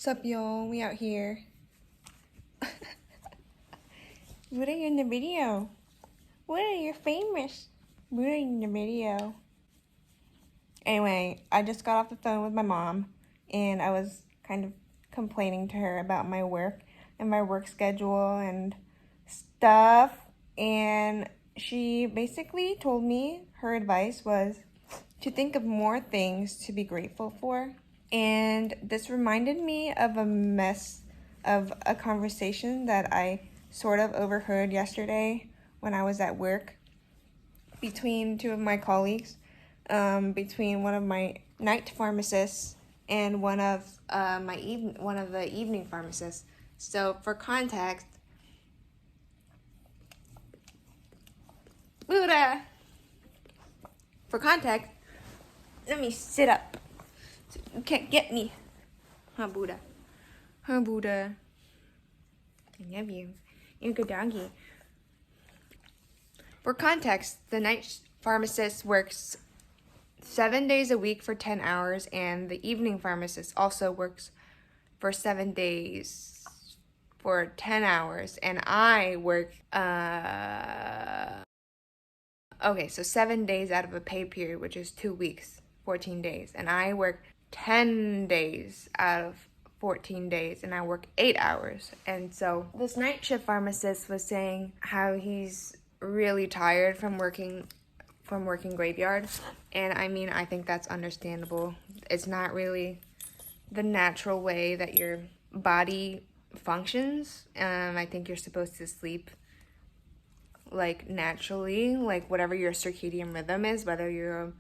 What's up, y'all? We out here. What are you in the video? What are you famous? What are you in the video? Anyway, I just got off the phone with my mom, and I was kind of complaining to her about my work and my work schedule and stuff, and she basically told me her advice was to think of more things to be grateful for. And this reminded me of a conversation that I sort of overheard yesterday when I was at work between two of my colleagues, between one of my night pharmacists and one of the evening pharmacists. So for context, Buddha. For context, let me sit up. You can't get me. Huh, Buddha? Huh, Buddha? I love you. You're a good doggy. For context, the night pharmacist works 7 days a week for 10 hours, and the evening pharmacist also works for 7 days for 10 hours, and I work, okay, so 7 days out of a pay period, which is 2 weeks, 14 days, and I work 10 days out of 14 days, and I work 8 hours. And so this night shift pharmacist was saying how he's really tired from working graveyard, and I mean, I think that's understandable. It's not really the natural way that your body functions. I think you're supposed to sleep like naturally, like whatever your circadian rhythm is, whether you're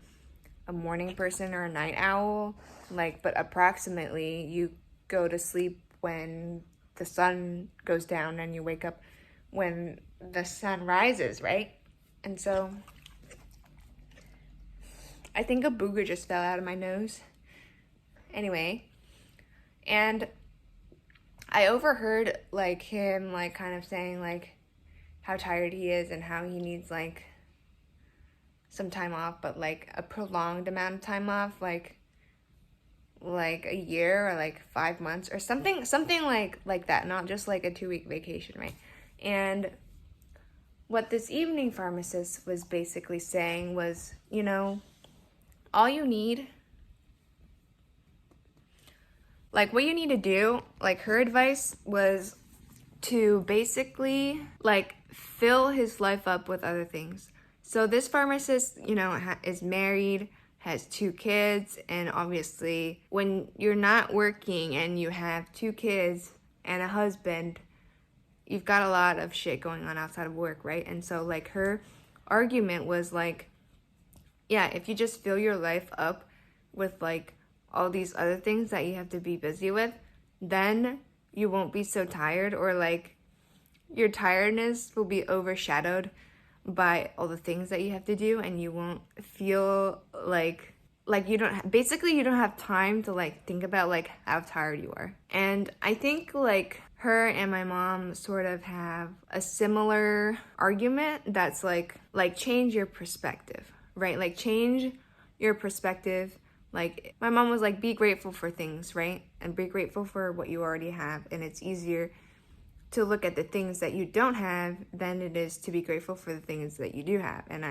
a morning person or a night owl, like, but approximately you go to sleep when the sun goes down and you wake up when the sun rises, right? And so I think a booger just fell out of my nose. Anyway, and I overheard like him like kind of saying like how tired he is and how he needs like some time off, but like a prolonged amount of time off, like a year or like 5 months or something like that, not just like a 2-week vacation, right? And what this evening pharmacist was basically saying was, you know, all you need, like what you need to do, like her advice was to basically like fill his life up with other things. So this pharmacist, you know, is married, has 2 kids, and obviously when you're not working and you have 2 kids and a husband, you've got a lot of shit going on outside of work, right? And so like her argument was like, yeah, if you just fill your life up with like all these other things that you have to be busy with, then you won't be so tired, or like your tiredness will be overshadowed by all the things that you have to do, and you won't feel like you don't have time to like think about like how tired you are. And I think like her and my mom sort of have a similar argument that's like change your perspective, right? Like change your perspective. Like my mom was like, be grateful for things, right? And be grateful for what you already have. And it's easier to look at the things that you don't have than it is to be grateful for the things that you do have. And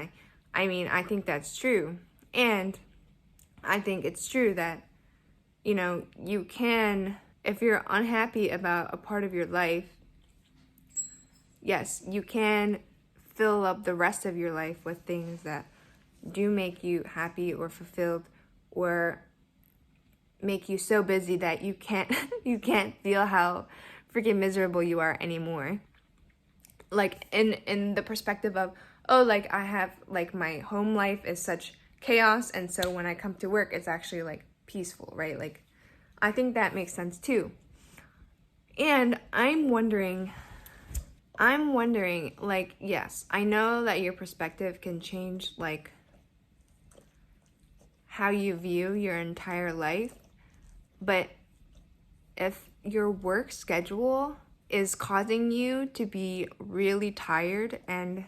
I mean, I think that's true. And I think it's true that, you know, you can, if you're unhappy about a part of your life, yes, you can fill up the rest of your life with things that do make you happy or fulfilled, or make you so busy that you can't feel how freaking miserable you are anymore. Like in the perspective of, oh, like I have like my home life is such chaos, and so when I come to work it's actually like peaceful, right? Like I think that makes sense too. And I'm wondering, like, yes, I know that your perspective can change like how you view your entire life, but if your work schedule is causing you to be really tired and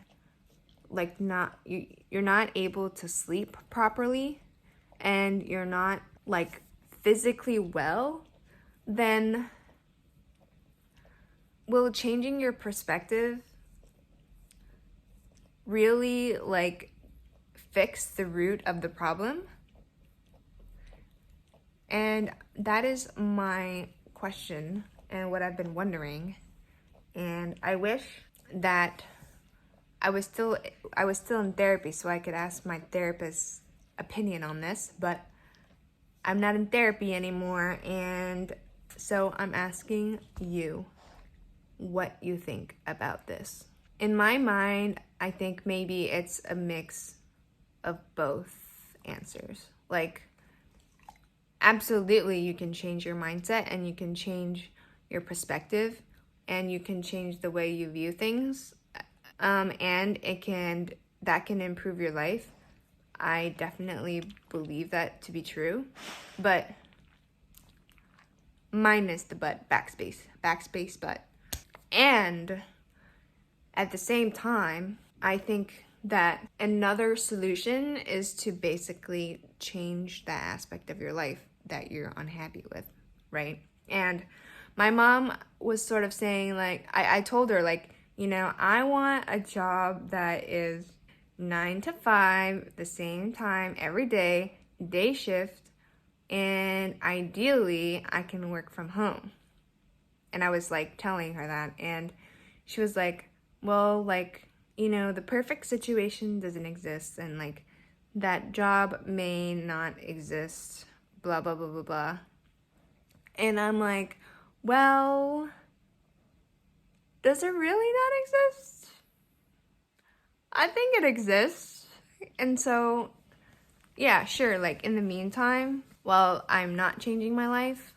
like you're not able to sleep properly, and you're not like physically well, then will changing your perspective really like fix the root of the problem? And that is my question and what I've been wondering. And I wish that I was still in therapy so I could ask my therapist's opinion on this, but I'm not in therapy anymore, and so I'm asking you what you think about this. In my mind, I think maybe it's a mix of both answers. Like, absolutely, you can change your mindset and you can change your perspective and you can change the way you view things, and that can improve your life. I definitely believe that to be true, but minus the but, backspace but. And at the same time, I think that another solution is to basically change that aspect of your life that you're unhappy with, right? And my mom was sort of saying, like, I told her, like, you know, I want a job that is 9 to 5, the same time every day, day shift, and ideally I can work from home. And I was like telling her that, and she was like, well, like, you know, the perfect situation doesn't exist, and like that job may not exist, blah, blah, blah, blah, blah. And I'm like, well, does it really not exist? I think it exists. And so, yeah, sure, like in the meantime, while I'm not changing my life,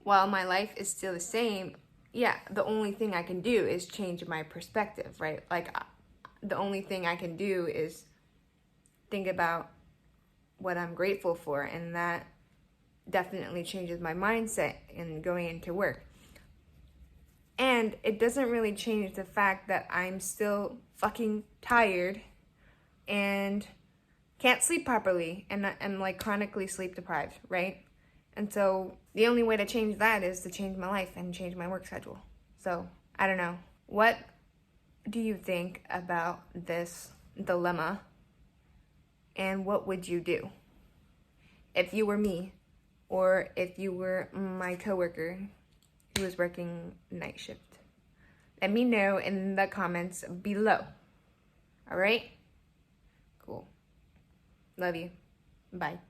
while my life is still the same, yeah, the only thing I can do is change my perspective, right? Like, the only thing I can do is think about what I'm grateful for, and that definitely changes my mindset in going into work. And it doesn't really change the fact that I'm still fucking tired and can't sleep properly, and I'm like chronically sleep deprived, right? And so the only way to change that is to change my life and change my work schedule. So I don't know. What do you think about this dilemma? And what would you do if you were me, or if you were my coworker who was working night shift? Let me know in the comments below. All right? Cool. Love you. Bye.